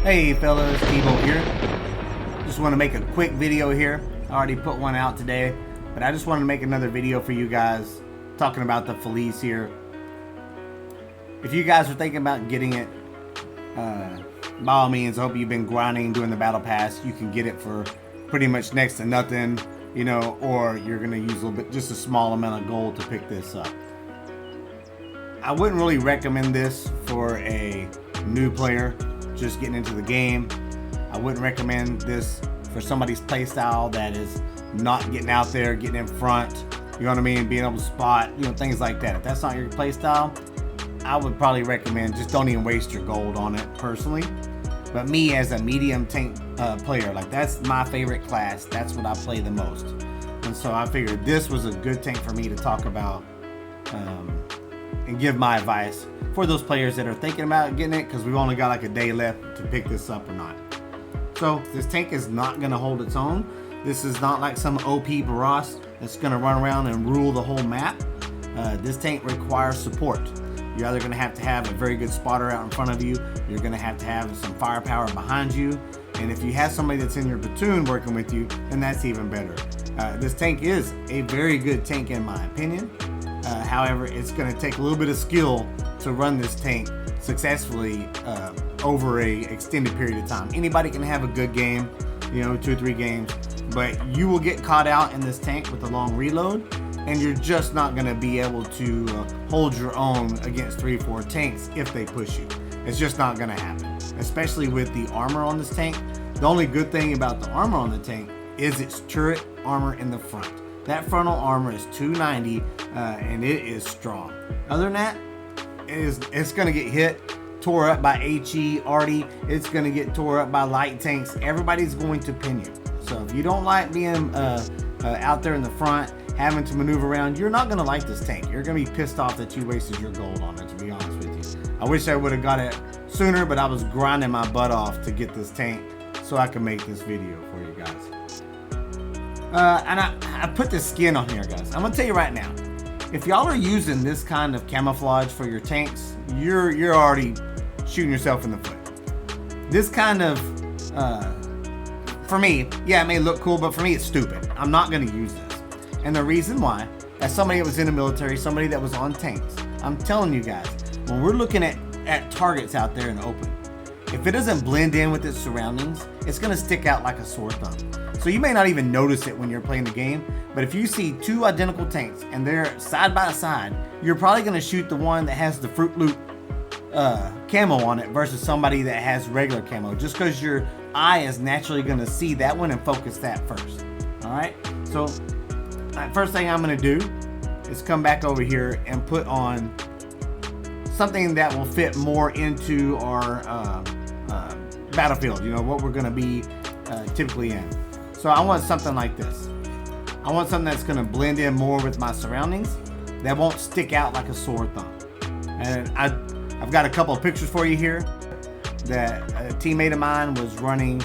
Hey fellas, Tebow here. Just want to make a quick video here. I already put one out today, but I just wanted to make another video for you guys talking about the Felice here. If you guys are thinking about getting it, by all means, I hope you've been grinding doing the battle pass. You can get it for pretty much next to nothing, you know, or you're gonna use a little bit, just a small amount of gold to pick this up. I wouldn't really recommend this for a new player just getting into the game. I wouldn't recommend this for somebody's playstyle that is not getting out there, getting in front, you know what I mean, being able to spot, you know, things like that. If that's not your playstyle, I would probably recommend just don't even waste your gold on it personally. But me as a medium tank player, like that's my favorite class. That's what I play the most. And so I figured this was a good tank for me to talk about and give my advice for those players that are thinking about getting it, because we've only got like a day left to pick this up or not. So this tank is not going to hold its own. This is not like some OP Barras that's going to run around and rule the whole map. This tank requires support. You're either going to have a very good spotter out in front of you, you're going to have some firepower behind you, and if you have somebody that's in your platoon working with you, then that's even better. This tank is a very good tank in my opinion. However, it's going to take a little bit of skill to run this tank successfully over a extended period of time. Anybody can have a good game, you know, 2 or 3 games, but you will get caught out in this tank with a long reload, and you're just not going to be able to hold your own against 3 or 4 tanks if they push you. It's just not going to happen, especially with the armor on this tank. The only good thing about the armor on the tank is its turret armor in the front. That frontal armor is 290 and it is strong. Other than that, it's going to get hit, tore up by HE, Artie. It's going to get tore up by light tanks. Everybody's going to pin you. So if you don't like being out there in the front, having to maneuver around, you're not going to like this tank. You're going to be pissed off that you wasted your gold on it, to be honest with you. I wish I would have got it sooner, but I was grinding my butt off to get this tank so I could make this video for you guys. And I put this skin on here, guys. I'm gonna tell you right now, if y'all are using this kind of camouflage for your tanks, you're already shooting yourself in the foot. This kind of, for me, yeah, it may look cool, but for me it's stupid. I'm not gonna use this. And the reason why, as somebody that was in the military, somebody that was on tanks, I'm telling you guys, when we're looking at targets out there in the open, if it doesn't blend in with its surroundings, it's gonna stick out like a sore thumb. So you may not even notice it when you're playing the game, but if you see 2 identical tanks and they're side by side, you're probably going to shoot the one that has the Fruit Loop camo on it versus somebody that has regular camo, just because your eye is naturally going to see that one and focus that first. Alright, so first thing I'm going to do is come back over here and put on something that will fit more into our battlefield, you know, what we're going to be typically in. So I want something like this. I want something that's going to blend in more with my surroundings, that won't stick out like a sore thumb. And I've got a couple of pictures for you here that a teammate of mine was running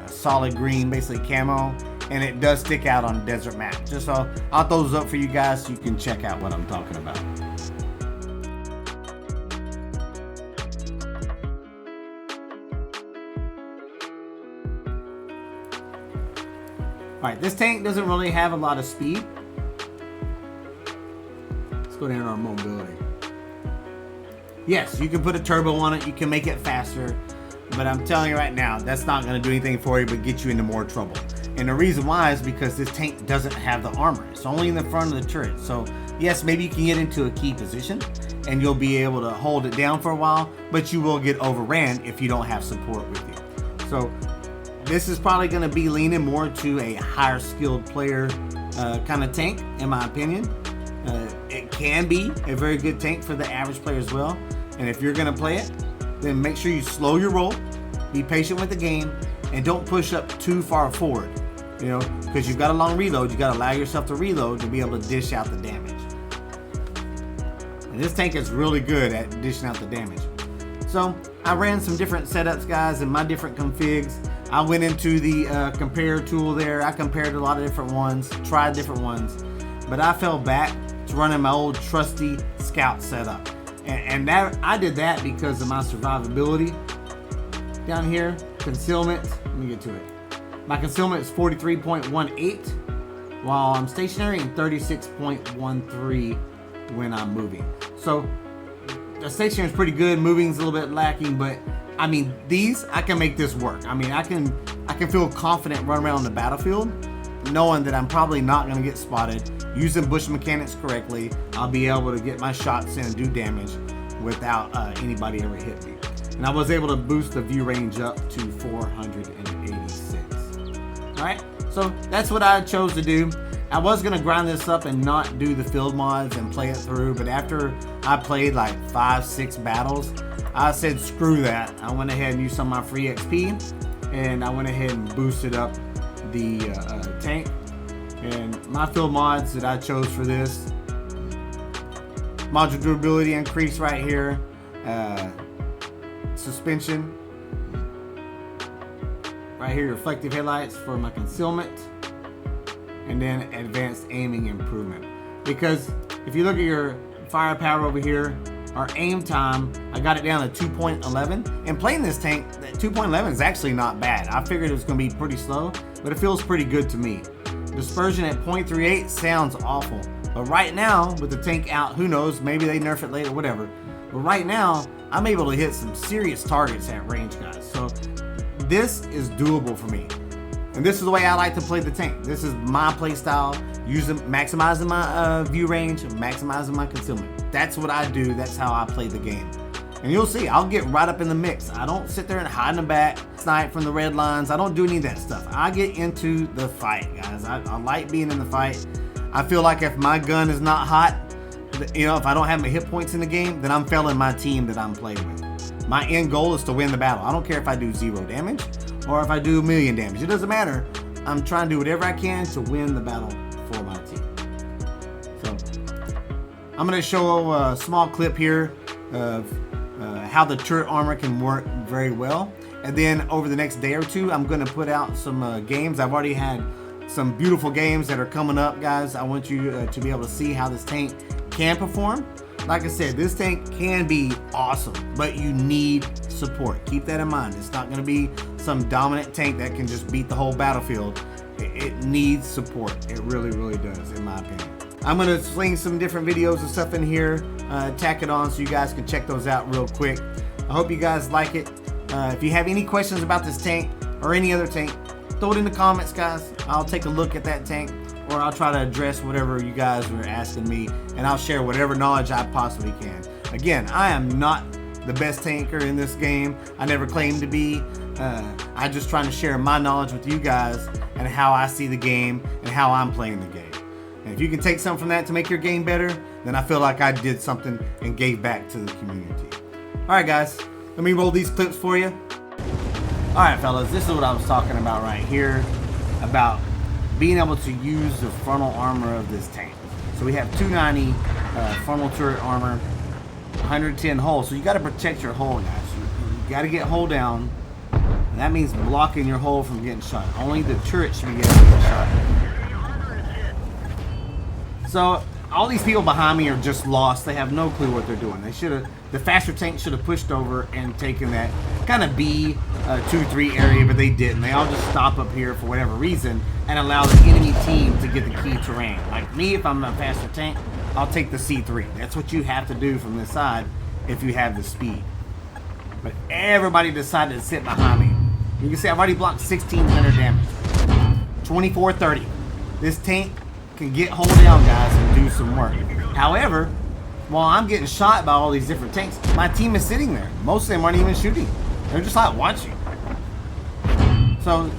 solid green, basically camo, and it does stick out on a desert map. Just so I'll throw those up for you guys so you can check out what I'm talking about. Alright, this tank doesn't really have a lot of speed. Let's go down to our mobility. Yes, you can put a turbo on it, you can make it faster, but I'm telling you right now, that's not going to do anything for you but get you into more trouble. And the reason why is because this tank doesn't have the armor. It's only in the front of the turret. So yes, maybe you can get into a key position and you'll be able to hold it down for a while, but you will get overran if you don't have support with you. So this is probably going to be leaning more to a higher skilled player kind of tank, in my opinion. It can be a very good tank for the average player as well. And if you're going to play it, then make sure you slow your roll, be patient with the game, and don't push up too far forward. You know, because you've got a long reload, you got to allow yourself to reload to be able to dish out the damage. And this tank is really good at dishing out the damage. So I ran some different setups, guys, and my different configs. I went into the compare tool there. I compared a lot of different ones, tried different ones, but I fell back to running my old trusty scout setup. And that I did that because of my survivability. down here. Concealment, let me get to it. My concealment is 43.18 while I'm stationary, and 36.13 when I'm moving. So the stationary is pretty good. Moving is a little bit lacking, but I mean, I can make this work. I mean, I can feel confident running around the battlefield, knowing that I'm probably not going to get spotted. Using bush mechanics correctly, I'll be able to get my shots in and do damage without anybody ever hit me. And I was able to boost the view range up to 486. All right, so that's what I chose to do. I was gonna grind this up and not do the field mods and play it through, but after I played like 5-6 battles, I said screw that. I went ahead and used some of my free XP, and I went ahead and boosted up the tank. And my field mods that I chose for this: module durability increase right here, suspension right here, reflective headlights for my concealment, and then advanced aiming improvement. Because if you look at your firepower over here, our aim time, I got it down to 2.11. And playing this tank, that 2.11 is actually not bad. I figured it was going to be pretty slow, but it feels pretty good to me. Dispersion at 0.38 sounds awful, but right now with the tank out, who knows, maybe they nerf it later, whatever. But right now, I'm able to hit some serious targets at range, guys. So this is doable for me. And this is the way I like to play the tank. This is my play style, maximizing my view range, maximizing my concealment. That's what I do. That's how I play the game. And you'll see, I'll get right up in the mix. I don't sit there and hide in the back, snipe from the red lines. I don't do any of that stuff. I get into the fight, guys. I like being in the fight. I feel like if my gun is not hot, you know, if I don't have my hit points in the game, then I'm failing my team that I'm playing with. My end goal is to win the battle. I don't care if I do 0 damage or if I do 1,000,000 damage. It doesn't matter. I'm trying to do whatever I can to win the battle for my team. So I'm going to show a small clip here of how the turret armor can work very well. And then over the next day or two, I'm going to put out some games. I've already had some beautiful games that are coming up, guys. I want you to be able to see how this tank can perform. Like I said, this tank can be awesome, but you need support. Keep that in mind. It's not going to be some dominant tank that can just beat the whole battlefield. It needs support. It really, really does, in my opinion. I'm going to sling some different videos and stuff in here, tack it on so you guys can check those out real quick. I hope you guys like it. If you have any questions about this tank or any other tank, throw it in the comments, guys. I'll take a look at that tank, or I'll try to address whatever you guys were asking me, and I'll share whatever knowledge I possibly can. Again, I am not the best tanker in this game. I never claimed to be. I'm just trying to share my knowledge with you guys and how I see the game and how I'm playing the game. And if you can take something from that to make your game better, then I feel like I did something and gave back to the community. Alright guys, let me roll these clips for you. Alright fellas, this is what I was talking about right here, about being able to use the frontal armor of this tank. So we have 290 frontal turret armor, 110 hull. So you got to protect your hull, guys. You got to get hull down. And that means blocking your hull from getting shot. Only the turret should be getting shot. So all these people behind me are just lost. They have no clue what they're doing. They should have, the faster tank should have pushed over and taken that kind of B 2-3 area, but they didn't. They all just stop up here for whatever reason and allow the enemy team to get the key terrain. Like me, if I'm a faster tank, I'll take the C3. That's what you have to do from this side if you have the speed. But everybody decided to sit behind me. You can see I've already blocked 1,600 damage. 2430. This tank can get hold down, guys, and do some work. However, while I'm getting shot by all these different tanks, my team is sitting there. Most of them aren't even shooting. They're just like watching. So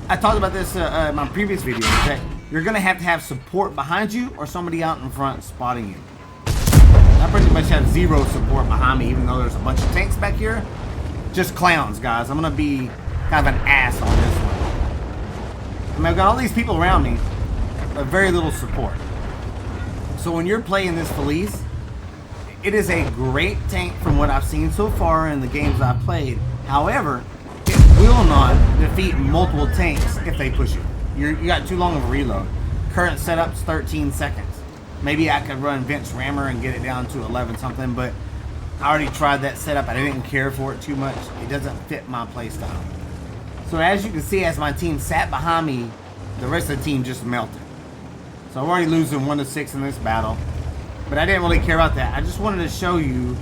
I talked about this in my previous video, that you're going to have support behind you or somebody out in front spotting you. I pretty much have zero support behind me, even though there's a bunch of tanks back here. Just clowns, guys. I'm going to be kind of an ass on this one. I mean, I've got all these people around me, but very little support. So when you're playing this Felice, it is a great tank from what I've seen so far in the games I've played. However, it will not defeat multiple tanks if they push you. You got too long of a reload. Current setup's 13 seconds. Maybe I could run Vince Rammer and get it down to 11 something, but I already tried that setup. I didn't care for it too much. It doesn't fit my playstyle. So as you can see, as my team sat behind me, the rest of the team just melted. So I'm already losing 1-6 in this battle. But I didn't really care about that. I just wanted to show you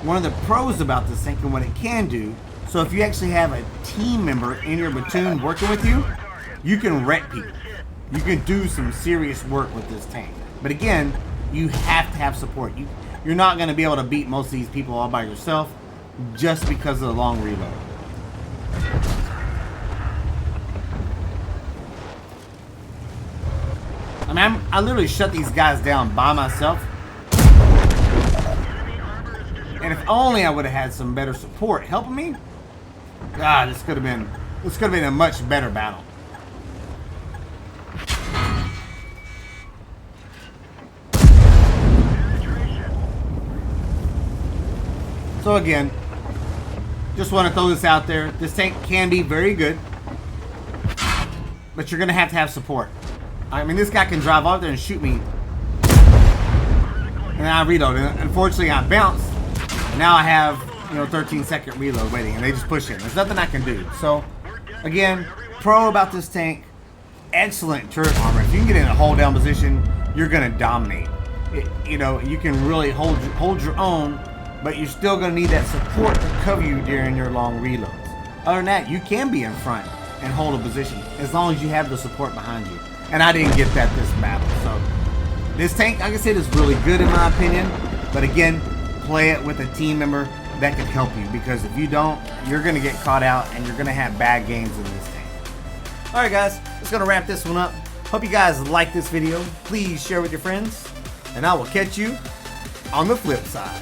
one of the pros about this tank and what it can do. So if you actually have a team member in your platoon working with you, you can wreck people. You can do some serious work with this tank. But again, you have to have support. You're not going to be able to beat most of these people all by yourself just because of the long reload. I mean, I literally shut these guys down by myself. And if only I would have had some better support helping me, God, this could have been a much better battle. So again, just want to throw this out there. This tank can be very good, but you're going to have support. I mean, this guy can drive out there and shoot me, and then I reload. And unfortunately, I bounced. Now I have, 13-second reload waiting, and they just push in. There's nothing I can do. So, again, pro about this tank, excellent turret armor. If you can get in a hold down position, you're going to dominate. You can really hold your own, but you're still going to need that support to cover you during your long reloads. Other than that, you can be in front and hold a position as long as you have the support behind you. And I didn't get that this battle. So this tank, like I said, is really good in my opinion. But again, play it with a team member that can help you, because if you don't, you're going to get caught out and you're going to have bad games in this tank. Alright guys, just going to wrap this one up. Hope you guys like this video. Please share with your friends, and I will catch you on the flip side.